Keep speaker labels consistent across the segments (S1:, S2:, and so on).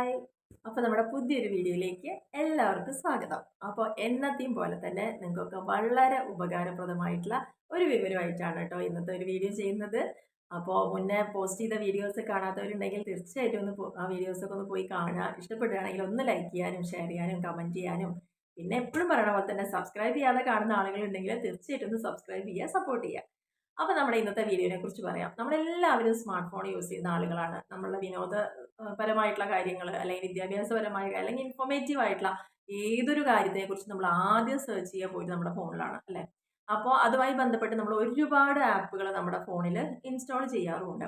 S1: Hi. അപ്പോൾ നമ്മുടെ പുതിയൊരു വീഡിയോയിലേക്ക് എല്ലാവർക്കും സ്വാഗതം. അപ്പോൾ എന്നത്തെയും പോലെ തന്നെ നിങ്ങൾക്കൊക്കെ വളരെ ഉപകാരപ്രദമായിട്ടുള്ള ഒരു വിവരമായിട്ടാണ് കേട്ടോ ഇന്നത്തെ ഒരു വീഡിയോ ചെയ്യുന്നത്. അപ്പോൾ മുന്നേ പോസ്റ്റ് ചെയ്ത വീഡിയോസ് കാണാത്തവരുണ്ടെങ്കിൽ തീർച്ചയായിട്ടും ആ വീഡിയോസൊക്കെ ഒന്ന് പോയി കാണുക. ഇഷ്ടപ്പെടുകയാണെങ്കിൽ ഒന്ന് ലൈക്ക് ചെയ്യാനും ഷെയർ ചെയ്യാനും കമൻറ്റ് ചെയ്യാനും പിന്നെ എപ്പോഴും പറയണ പോലെ തന്നെ സബ്സ്ക്രൈബ് ചെയ്യാതെ കാണുന്ന ആളുകളുണ്ടെങ്കിൽ തീർച്ചയായിട്ടും ഒന്ന് സബ്സ്ക്രൈബ് ചെയ്യുക, സപ്പോർട്ട് ചെയ്യുക. അപ്പോൾ നമ്മുടെ ഇന്നത്തെ വീഡിയോനെ കുറിച്ച് പറയാം. നമ്മളെല്ലാവരും സ്മാർട്ട് ഫോൺ യൂസ് ചെയ്യുന്ന ആളുകളാണ്. നമ്മളുടെ പരമായിട്ടുള്ള കാര്യങ്ങൾ അല്ലെങ്കിൽ വിദ്യാഭ്യാസപരമായ അല്ലെങ്കിൽ ഇൻഫോർമേറ്റീവ് ആയിട്ടുള്ള ഏതൊരു കാര്യത്തെക്കുറിച്ച് നമ്മൾ ആദ്യം സെർച്ച് ചെയ്യാൻ പോയിട്ട് നമ്മുടെ ഫോണിലാണ് അല്ലേ. അപ്പോൾ അതുമായി ബന്ധപ്പെട്ട് നമ്മൾ ഒരുപാട് ആപ്പുകൾ നമ്മുടെ ഫോണിൽ ഇൻസ്റ്റാൾ ചെയ്യാറുമുണ്ട്.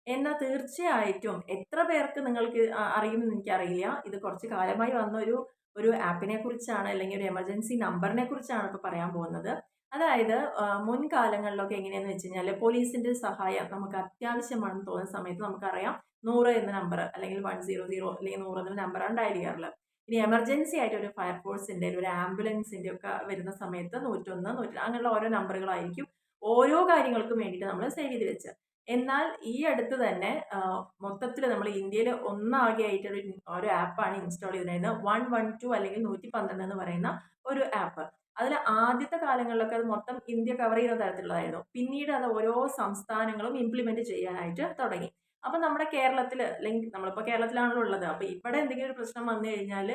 S1: എന്നാൽ തീർച്ചയായിട്ടും എത്ര പേർക്ക് നിങ്ങൾക്ക് അറിയുമെന്ന് എനിക്കറിയില്ല. ഇത് കുറച്ച് കാലമായി വന്ന ഒരു ഒരു ആപ്പിനെ കുറിച്ചാണ് അല്ലെങ്കിൽ ഒരു എമർജൻസി നമ്പറിനെ കുറിച്ചാണ് ഇപ്പോൾ പറയാൻ പോകുന്നത്. അതായത് മുൻകാലങ്ങളിലൊക്കെ എങ്ങനെയാന്ന് വെച്ച് കഴിഞ്ഞാൽ പോലീസിന്റെ സഹായം നമുക്ക് അത്യാവശ്യമാണെന്ന് തോന്നുന്ന സമയത്ത് നമുക്കറിയാം 100 എന്ന നമ്പർ അല്ലെങ്കിൽ 100 അല്ലെങ്കിൽ 100 എന്ന നമ്പറാണ് ഡയൽ ചെയ്യാറുള്ളത്. ഇനി എമർജൻസി ആയിട്ട് ഒരു ഫയർഫോഴ്സിന്റെ ഒരു ആംബുലൻസിന്റെ ഒക്കെ വരുന്ന സമയത്ത് 101, 102 അങ്ങനെയുള്ള ഓരോ നമ്പറുകളായിരിക്കും ഓരോ കാര്യങ്ങൾക്കും വേണ്ടിയിട്ട് നമ്മൾ സേവ് ചെയ്ത് വെച്ചത്. എന്നാൽ ഈ അടുത്ത് തന്നെ മൊത്തത്തിൽ നമ്മൾ ഇന്ത്യയിൽ ഒന്നാകെ ആയിട്ട് ഒരു ആപ്പാണ് ഇൻസ്റ്റാൾ ചെയ്തിരുന്നത് 112 അല്ലെങ്കിൽ 112 എന്ന് പറയുന്ന ഒരു ആപ്പ്. അതിൽ ആദ്യത്തെ കാലങ്ങളിലൊക്കെ അത് മൊത്തം ഇന്ത്യ കവർ ചെയ്യുന്ന തരത്തിലുള്ളതായിരുന്നു. പിന്നീട് അത് ഓരോ സംസ്ഥാനങ്ങളും ഇംപ്ലിമെന്റ് ചെയ്യാനായിട്ട് തുടങ്ങി. അപ്പൊ നമ്മുടെ കേരളത്തിൽ അല്ലെങ്കിൽ നമ്മളിപ്പോ കേരളത്തിലാണല്ലോ ഉള്ളത്. അപ്പൊ ഇവിടെ എന്തെങ്കിലും ഒരു പ്രശ്നം വന്നു കഴിഞ്ഞാൽ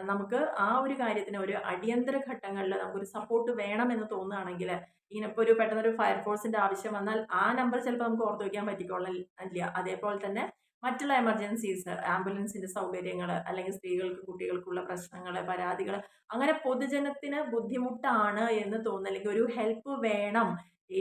S1: നമുക്ക് ആ ഒരു കാര്യത്തിന് ഒരു അടിയന്തര ഘട്ടങ്ങളിൽ നമുക്കൊരു സപ്പോർട്ട് വേണം എന്ന് തോന്നുകയാണെങ്കിൽ ഇങ്ങനെ ഇപ്പോൾ പെട്ടെന്നൊരു ഫയർഫോഴ്സിന്റെ ആവശ്യം വന്നാൽ ആ നമ്പർ ചിലപ്പോൾ നമുക്ക് ഓർത്ത് വയ്ക്കാൻ പറ്റിക്കൊള്ളില്ല. അതേപോലെ തന്നെ മറ്റുള്ള എമർജൻസീസ്, ആംബുലൻസിന്റെ സൗകര്യങ്ങൾ അല്ലെങ്കിൽ സ്ത്രീകൾക്ക് കുട്ടികൾക്കുള്ള പ്രശ്നങ്ങൾ, പരാതികൾ, അങ്ങനെ പൊതുജനത്തിന് ബുദ്ധിമുട്ടാണ് എന്ന് തോന്നുന്നു അല്ലെങ്കിൽ ഒരു ഹെൽപ്പ് വേണം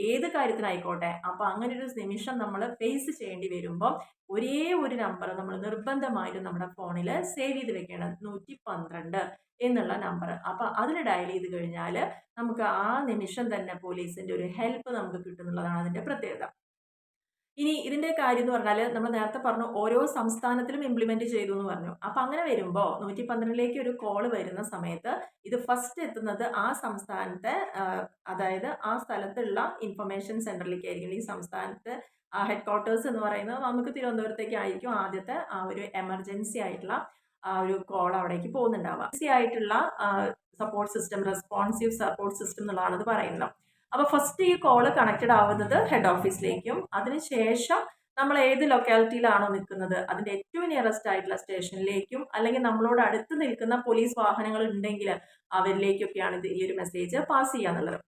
S1: ഏത് കാര്യത്തിനായിക്കോട്ടെ. അപ്പൊ അങ്ങനെ ഒരു നിമിഷം നമ്മൾ ഫേസ് ചെയ്യേണ്ടി വരുമ്പോൾ ഒരേ ഒരു നമ്പർ നമ്മൾ നിർബന്ധമായിട്ടും നമ്മുടെ ഫോണിൽ സേവ് ചെയ്ത് വെക്കണം, 112 എന്നുള്ള നമ്പർ. അപ്പൊ അതിൽ ഡയൽ ചെയ്ത് കഴിഞ്ഞാൽ നമുക്ക് ആ നിമിഷം തന്നെ പോലീസിന്റെ ഒരു ഹെൽപ്പ് നമുക്ക് കിട്ടുന്നുള്ളതാണ് അതിന്റെ പ്രത്യേകത. ഇനി ഇതിന്റെ കാര്യം എന്ന് പറഞ്ഞാൽ നമ്മൾ നേരത്തെ പറഞ്ഞു ഓരോ സംസ്ഥാനത്തിലും ഇംപ്ലിമെന്റ് ചെയ്തു എന്ന് പറഞ്ഞു. അപ്പൊ അങ്ങനെ വരുമ്പോൾ 112ലേക്ക് ഒരു കോൾ വരുന്ന സമയത്ത് ഇത് ഫസ്റ്റ് എത്തുന്നത് ആ സംസ്ഥാനത്തെ അതായത് ആ സ്ഥലത്തുള്ള ഇൻഫർമേഷൻ സെന്ററിലേക്ക് ആയിരിക്കും. ഈ സംസ്ഥാനത്ത് ഹെഡ് ക്വാർട്ടേഴ്സ് എന്ന് പറയുന്നത് നമുക്ക് തിരുവനന്തപുരത്തേക്ക് ആയിരിക്കും ആദ്യത്തെ ആ ഒരു എമർജൻസി ആയിട്ടുള്ള ആ ഒരു കോൾ അവിടേക്ക് പോകുന്നുണ്ടാവുക. ഈസി ആയിട്ടുള്ള support system, responsive support system എന്നുള്ളതാണ് ഇത് പറയുന്നത്. അപ്പോൾ ഫസ്റ്റ് ഈ കോള് കണക്റ്റഡ് ആവുന്നത് ഹെഡ് ഓഫീസിലേക്കും അതിനുശേഷം നമ്മൾ ഏത് ലൊക്കാലിറ്റിയിലാണോ നിൽക്കുന്നത് അതിന്റെ ഏറ്റവും നിയറസ്റ്റ് ആയിട്ടുള്ള സ്റ്റേഷനിലേക്കും അല്ലെങ്കിൽ നമ്മളോട് അടുത്ത് നിൽക്കുന്ന പോലീസ് വാഹനങ്ങൾ ഉണ്ടെങ്കിൽ അവരിലേക്കൊക്കെയാണ് ഇത് ഈ ഒരു മെസ്സേജ് പാസ് ചെയ്യാന്നുള്ളത്.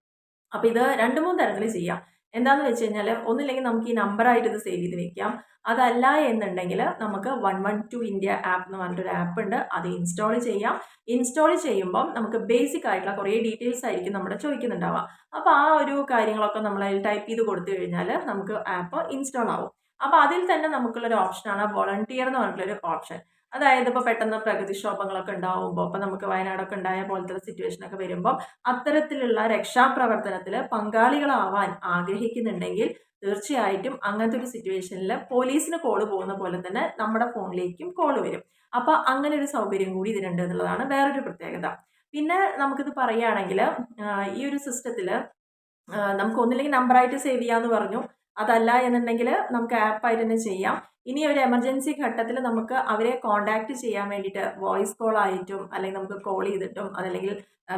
S1: അപ്പൊ ഇത് 2-3 തരത്തിൽ ചെയ്യാം. എന്താന്ന് വെച്ച് കഴിഞ്ഞാൽ ഒന്നില്ലെങ്കിൽ നമുക്ക് ഈ നമ്പറായിട്ട് ഇത് സേവ് ചെയ്ത് വെക്കാം. അതല്ല എന്നുണ്ടെങ്കിൽ നമുക്ക് 112 ഇന്ത്യ ആപ്പ് എന്ന് പറഞ്ഞിട്ടൊരു ആപ്പ് ഉണ്ട്. അത് ഇൻസ്റ്റാൾ ചെയ്യാം. ഇൻസ്റ്റാൾ ചെയ്യുമ്പോൾ നമുക്ക് ബേസിക് ആയിട്ടുള്ള കുറേ ഡീറ്റെയിൽസ് ആയിരിക്കും നമ്മുടെ ചോദിക്കുന്നുണ്ടാവുക. അപ്പോൾ ആ ഒരു കാര്യങ്ങളൊക്കെ നമ്മൾ അതിൽ ടൈപ്പ് ചെയ്ത് കൊടുത്തു കഴിഞ്ഞാൽ നമുക്ക് ആപ്പ് ഇൻസ്റ്റാൾ ആവും. അപ്പോൾ അതിൽ തന്നെ നമുക്കുള്ളൊരു ഓപ്ഷനാണ് വോളണ്ടിയർ എന്ന് പറഞ്ഞിട്ടുള്ളൊരു ഓപ്ഷൻ. അതായത് ഇപ്പോൾ പെട്ടെന്ന് പ്രകൃതിക്ഷോഭങ്ങളൊക്കെ ഉണ്ടാവുമ്പോൾ ഇപ്പം നമുക്ക് വയനാടൊക്കെ ഉണ്ടായ പോലത്തെ സിറ്റുവേഷൻ ഒക്കെ വരുമ്പോൾ അത്തരത്തിലുള്ള രക്ഷാപ്രവർത്തനത്തിൽ പങ്കാളികളാവാൻ ആഗ്രഹിക്കുന്നുണ്ടെങ്കിൽ തീർച്ചയായിട്ടും അങ്ങനത്തെ ഒരു സിറ്റുവേഷനിൽ പോലീസിന് കോള് പോകുന്ന പോലെ തന്നെ നമ്മുടെ ഫോണിലേക്കും കോള് വരും. അപ്പൊ അങ്ങനെ ഒരു സൗകര്യം കൂടി ഇതിനുണ്ട് എന്നുള്ളതാണ് വേറൊരു പ്രത്യേകത. പിന്നെ നമുക്കിത് പറയുകയാണെങ്കിൽ ഈ ഒരു സിസ്റ്റത്തിൽ നമുക്ക് ഒന്നില്ലെങ്കിൽ നമ്പറായിട്ട് സേവ് ചെയ്യാന്ന് പറഞ്ഞു. അതല്ല എന്നുണ്ടെങ്കിൽ നമുക്ക് ആപ്പായിട്ട് തന്നെ ചെയ്യാം. ഇനി ഒരു എമർജൻസി ഘട്ടത്തിൽ നമുക്ക് അവരെ കോണ്ടാക്ട് ചെയ്യാൻ വേണ്ടിയിട്ട് വോയിസ് കോൾ ആയിട്ടും അല്ലെങ്കിൽ നമുക്ക് കോൾ ചെയ്തിട്ടും അതല്ലെങ്കിൽ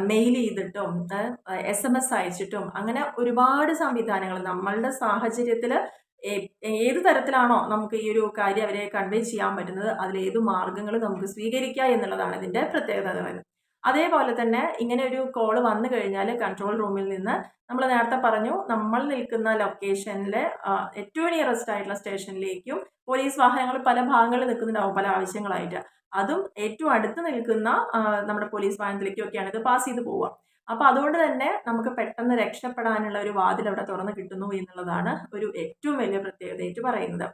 S1: മെയിൽ ചെയ്തിട്ടും SMS അയച്ചിട്ടും അങ്ങനെ ഒരുപാട് സംവിധാനങ്ങൾ നമ്മളുടെ സാഹചര്യത്തിൽ ഏത് തരത്തിലാണോ നമുക്ക് ഈ ഒരു കാര്യം അവരെ കൺവേ ചെയ്യാൻ പറ്റുന്നത് അതിലേത് മാർഗങ്ങൾ നമുക്ക് സ്വീകരിക്കുക എന്നുള്ളതാണ് ഇതിന്റെ പ്രത്യേകത എന്ന് പറയുന്നത്. അതേപോലെ തന്നെ ഇങ്ങനെ ഒരു കോള് വന്നു കഴിഞ്ഞാൽ കൺട്രോൾ റൂമിൽ നിന്ന് നമ്മൾ നേരത്തെ പറഞ്ഞു നമ്മൾ നിൽക്കുന്ന ലൊക്കേഷനിലെ ഏറ്റവും നിയറസ്റ്റ് ആയിട്ടുള്ള സ്റ്റേഷനിലേക്കും പോലീസ് വാഹനങ്ങൾ പല ഭാഗങ്ങളിൽ നിൽക്കുന്നുണ്ടാവും പല ആവശ്യങ്ങളായിട്ട്. അതും ഏറ്റവും അടുത്ത് നിൽക്കുന്ന നമ്മുടെ പോലീസ് വാഹനത്തിലേക്കും ഒക്കെയാണ് ഇത് പാസ് ചെയ്ത് പോവുക. അപ്പൊ അതുകൊണ്ട് തന്നെ നമുക്ക് പെട്ടെന്ന് രക്ഷപ്പെടാനുള്ള ഒരു വാതിൽ അവിടെ തുറന്ന് കിട്ടുന്നു എന്നുള്ളതാണ് ഒരു ഏറ്റവും വലിയ പ്രത്യേകതയായിട്ട് പറയുന്നത്.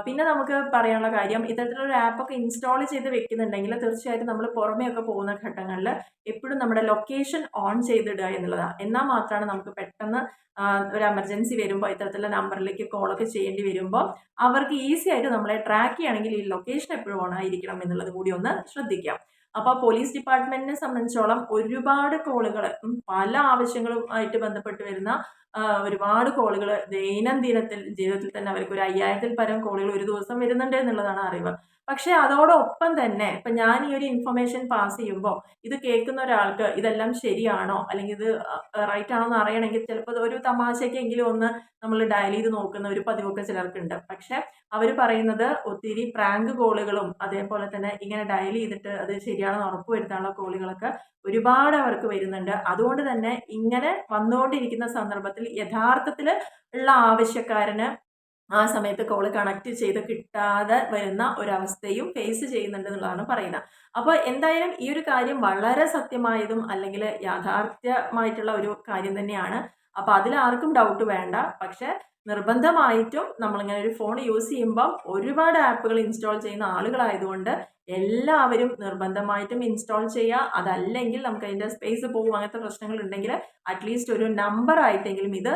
S1: പിന്നെ നമുക്ക് പറയാനുള്ള കാര്യം ഇത്തരത്തിലൊരു ആപ്പൊക്കെ ഇൻസ്റ്റാൾ ചെയ്ത് വെക്കുന്നുണ്ടെങ്കിൽ തീർച്ചയായിട്ടും നമ്മൾ പുറമെയൊക്കെ പോകുന്ന ഘട്ടങ്ങളിൽ എപ്പോഴും നമ്മുടെ ലൊക്കേഷൻ ഓൺ ചെയ്തിടുക എന്നുള്ളതാണ്. എന്നാൽ മാത്രമാണ് നമുക്ക് പെട്ടെന്ന് ഒരു എമർജൻസി വരുമ്പോൾ ഇത്തരത്തിലുള്ള നമ്പറിലേക്ക് കോളൊക്കെ ചെയ്യേണ്ടി വരുമ്പോൾ അവർക്ക് ഈസി ആയിട്ട് നമ്മളെ ട്രാക്ക് ചെയ്യുകയാണെങ്കിൽ ഈ ലൊക്കേഷൻ എപ്പോഴും ഓൺ ആയിരിക്കണം എന്നുള്ളത് കൂടി ഒന്ന് ശ്രദ്ധിക്കാം. അപ്പോൾ പോലീസ് ഡിപ്പാർട്ട്മെന്റിനെ സംബന്ധിച്ചോളം ഒരുപാട് കോളുകൾ പല ആവശ്യങ്ങളും ആയിട്ട് ബന്ധപ്പെട്ട് വരുന്ന ഒരുപാട് കോളുകൾ ദൈനംദിനത്തിൽ ജീവിതത്തിൽ തന്നെ അവർക്ക് ഒരു 5000-ൽ പരം കോളുകൾ ഒരു ദിവസം വരുന്നുണ്ട് എന്നുള്ളതാണ് അറിവ്. പക്ഷെ അതോടൊപ്പം തന്നെ ഇപ്പൊ ഞാൻ ഈ ഒരു ഇൻഫർമേഷൻ പാസ് ചെയ്യുമ്പോൾ ഇത് കേൾക്കുന്ന ഒരാൾക്ക് ഇതെല്ലാം ശരിയാണോ അല്ലെങ്കിൽ ഇത് റൈറ്റ് ആണോ എന്ന് അറിയണമെങ്കിൽ ചിലപ്പോൾ ഒരു തമാശക്കെങ്കിലും ഒന്ന് നമ്മൾ ഡയൽ ചെയ്ത് നോക്കുന്ന ഒരു പതിവൊക്കെ ചിലർക്കുണ്ട്. പക്ഷെ അവർ പറയുന്നത് ഒത്തിരി പ്രാങ്ക് കോളുകളും അതേപോലെ തന്നെ ഇങ്ങനെ ഡയൽ ചെയ്തിട്ട് അത് ശരിയാണെന്ന് ഉറപ്പുവരുത്താനുള്ള കോളുകളൊക്കെ ഒരുപാട് അവർക്ക് വരുന്നുണ്ട്. അതുകൊണ്ട് തന്നെ ഇങ്ങനെ വന്നുകൊണ്ടിരിക്കുന്ന സന്ദർഭത്തിൽ യഥാർത്ഥത്തിൽ ഉള്ള ആവശ്യക്കാരന് ആ സമയത്ത് കോള് കണക്ട് ചെയ്ത് കിട്ടാതെ വരുന്ന ഒരവസ്ഥയും ഫേസ് ചെയ്യുന്നുണ്ട് എന്നുള്ളതാണ് പറയുന്നത്. അപ്പോൾ എന്തായാലും ഈ ഒരു കാര്യം വളരെ സത്യമായതും അല്ലെങ്കിൽ യാഥാർത്ഥ്യമായിട്ടുള്ള ഒരു കാര്യം തന്നെയാണ്. അപ്പോൾ അതിൽ ആർക്കും ഡൗട്ട് വേണ്ട. പക്ഷെ നിർബന്ധമായിട്ടും നമ്മളിങ്ങനെ ഒരു ഫോൺ യൂസ് ചെയ്യുമ്പം ഒരുപാട് ആപ്പുകൾ ഇൻസ്റ്റാൾ ചെയ്യുന്ന ആളുകളായതുകൊണ്ട് എല്ലാവരും നിർബന്ധമായിട്ടും ഇൻസ്റ്റാൾ ചെയ്യുക. അതല്ലെങ്കിൽ നമുക്ക് അതിൻ്റെ സ്പേസ് പോകും, അങ്ങനത്തെ പ്രശ്നങ്ങൾ ഉണ്ടെങ്കിൽ അറ്റ്ലീസ്റ്റ് ഒരു നമ്പർ ആയിട്ടെങ്കിലും ഇത്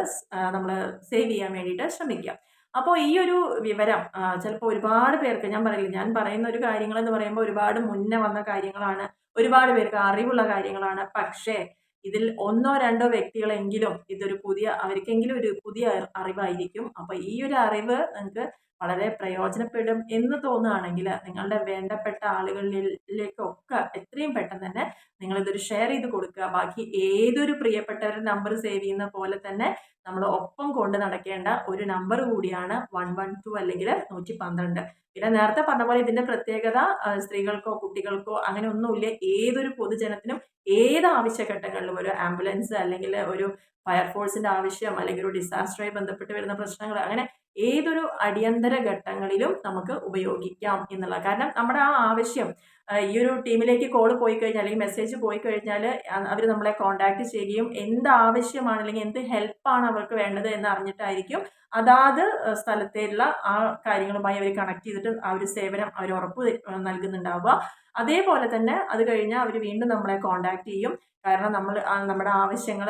S1: നമ്മൾ സേവ് ചെയ്യാൻ വേണ്ടിയിട്ട് ശ്രമിക്കുക. അപ്പോൾ ഈ ഒരു വിവരം ചിലപ്പോൾ ഒരുപാട് പേർക്ക് ഞാൻ പറയില്ല, ഞാൻ പറയുന്ന ഒരു കാര്യങ്ങളെന്ന് പറയുമ്പോൾ ഒരുപാട് മുന്നേ വന്ന കാര്യങ്ങളാണ്, ഒരുപാട് പേർക്ക് അറിവുള്ള കാര്യങ്ങളാണ്. പക്ഷേ ഇതിൽ ഒന്നോ രണ്ടോ വ്യക്തികളെങ്കിലും ഇതൊരു അവർക്കെങ്കിലും ഒരു പുതിയ അറിവായിരിക്കും. അപ്പോൾ ഈ ഒരു അറിവ് നിങ്ങൾക്ക് വളരെ പ്രയോജനപ്പെടും എന്ന് തോന്നുകയാണെങ്കിൽ നിങ്ങളുടെ വേണ്ടപ്പെട്ട ആളുകളിലേക്കൊക്കെ എത്രയും പെട്ടെന്ന് തന്നെ നിങ്ങളിതൊരു ഷെയർ ചെയ്ത് കൊടുക്കുക. ബാക്കി ഏതൊരു പ്രിയപ്പെട്ടവരുടെ നമ്പർ സേവ് ചെയ്യുന്ന പോലെ തന്നെ നമ്മൾ ഒപ്പം കൊണ്ട് നടക്കേണ്ട ഒരു നമ്പർ കൂടിയാണ് 112 അല്ലെങ്കിൽ 112. പിന്നെ നേരത്തെ പറഞ്ഞ പോലെ ഇതിന്റെ പ്രത്യേകത സ്ത്രീകൾക്കോ കുട്ടികൾക്കോ അങ്ങനെ ഒന്നുമില്ല. ഏതൊരു പൊതുജനത്തിനും ഏത് ആവശ്യഘട്ടങ്ങളിലും ഒരു ആംബുലൻസ് അല്ലെങ്കിൽ ഒരു ഫയർഫോഴ്സിന്റെ ആവശ്യം അല്ലെങ്കിൽ ഒരു ഡിസാസ്റ്ററുമായി ബന്ധപ്പെട്ട് വരുന്ന പ്രശ്നങ്ങൾ അങ്ങനെ ഏതൊരു അടിയന്തര ഘട്ടങ്ങളിലും നമുക്ക് ഉപയോഗിക്കാം എന്നുള്ള. കാരണം നമ്മുടെ ആ ആവശ്യം ഈ ഒരു ടീമിലേക്ക് കോൾ പോയി കഴിഞ്ഞാൽ അല്ലെങ്കിൽ മെസ്സേജ് പോയി കഴിഞ്ഞാൽ അവർ നമ്മളെ കോൺടാക്ട് ചെയ്യുകയും എന്ത് ആവശ്യമാണ് അല്ലെങ്കിൽ എന്ത് ഹെൽപ്പാണ് അവർക്ക് വേണ്ടത് എന്ന് അറിഞ്ഞിട്ടായിരിക്കും അതാത് സ്ഥലത്തേക്കുള്ള ആ കാര്യങ്ങളുമായി അവർ കണക്ട് ചെയ്തിട്ട് ആ ഒരു സേവനം അവർ ഉറപ്പ് നൽകുന്നുണ്ടാവുക. അതേപോലെ തന്നെ അത് കഴിഞ്ഞാൽ അവർ വീണ്ടും നമ്മളെ കോൺടാക്ട് ചെയ്യും. കാരണം നമ്മൾ നമ്മുടെ ആവശ്യങ്ങൾ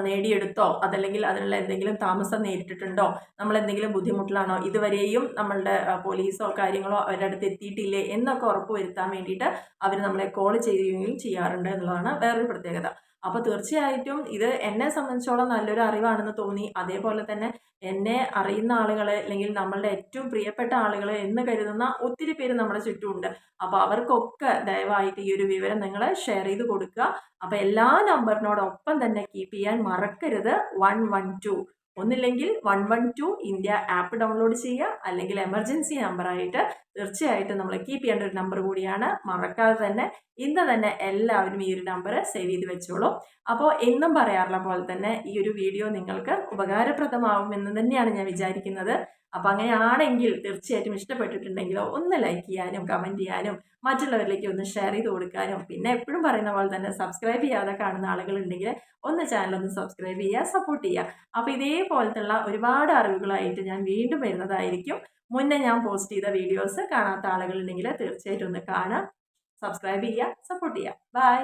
S1: നേടിയെടുത്തോ അതല്ലെങ്കിൽ അതിനുള്ള എന്തെങ്കിലും താമസം നേരിട്ടിട്ടുണ്ടോ, നമ്മൾ എന്തെങ്കിലും ബുദ്ധിമുട്ടിലാണോ, ഇതുവരെയും നമ്മളുടെ പോലീസോ കാര്യങ്ങളോ അവരുടെ അടുത്ത് എത്തിയിട്ടില്ലേ എന്നൊക്കെ ഉറപ്പ് വരുത്താൻ വേണ്ടിയിട്ട് അവർ നമ്മളെ കോൾ ചെയ്യുകയും ചെയ്യാറുണ്ട് എന്നുള്ളതാണ് വേറൊരു പ്രത്യേകത. അപ്പോൾ തീർച്ചയായിട്ടും ഇത് എന്നെ സംബന്ധിച്ചോളം നല്ലൊരു അറിവാണെന്ന് തോന്നി. അതേപോലെ തന്നെ എന്നെ അറിയുന്ന ആളുകൾ അല്ലെങ്കിൽ നമ്മളുടെ ഏറ്റവും പ്രിയപ്പെട്ട ആളുകൾ എന്ന് കരുതുന്ന ഒത്തിരി പേര് നമ്മുടെ ചുറ്റുമുണ്ട്. അപ്പോൾ അവർക്കൊക്കെ ദയവായിട്ട് ഈ ഒരു വിവരം നിങ്ങൾ ഷെയർ ചെയ്ത് കൊടുക്കുക. അപ്പോൾ എല്ലാ നമ്പറിനോടൊപ്പം തന്നെ കീപ്പ് ചെയ്യാൻ മറക്കരുത് 112. ഒന്നില്ലെങ്കിൽ 112 ഇന്ത്യ ആപ്പ് ഡൗൺലോഡ് ചെയ്യുക, അല്ലെങ്കിൽ എമർജൻസി നമ്പറായിട്ട് തീർച്ചയായിട്ടും നമ്മൾ കീപ്പ് ചെയ്യേണ്ട ഒരു നമ്പർ കൂടിയാണ്. മറക്കാതെ തന്നെ ഇന്ന് തന്നെ എല്ലാവരും ഈ ഒരു നമ്പർ സേവ് ചെയ്ത് വെച്ചോളൂ. അപ്പോൾ എന്നും പറയാറുള്ള പോലെ തന്നെ ഈ ഒരു വീഡിയോ നിങ്ങൾക്ക് ഉപകാരപ്രദമാവുമെന്ന് തന്നെയാണ് ഞാൻ വിചാരിക്കുന്നത്. അപ്പോൾ അങ്ങനെയാണെങ്കിൽ തീർച്ചയായിട്ടും ഇഷ്ടപ്പെട്ടിട്ടുണ്ടെങ്കിലോ ഒന്ന് ലൈക്ക് ചെയ്യാനും കമൻറ്റ് ചെയ്യാനും മറ്റുള്ളവരിലേക്ക് ഒന്ന് ഷെയർ ചെയ്ത് കൊടുക്കാനും, പിന്നെ എപ്പോഴും പറയുന്ന പോലെ തന്നെ സബ്സ്ക്രൈബ് ചെയ്യാതെ കാണുന്ന ആളുകളുണ്ടെങ്കിൽ ഒന്ന് ചാനൽ സബ്സ്ക്രൈബ് ചെയ്യുക, സപ്പോർട്ട് ചെയ്യുക. അപ്പോൾ ഇതേപോലത്തുള്ള ഒരുപാട് അറിവുകളായിട്ട് ഞാൻ വീണ്ടും വരുന്നതായിരിക്കും. മുന്നേ ഞാൻ പോസ്റ്റ് ചെയ്ത വീഡിയോസ് കാണാത്ത ആളുകളുണ്ടെങ്കിൽ തീർച്ചയായിട്ടും ഒന്ന് കാണാം, സബ്സ്ക്രൈബ് ചെയ്യുക, സപ്പോർട്ട് ചെയ്യുക. ബൈ.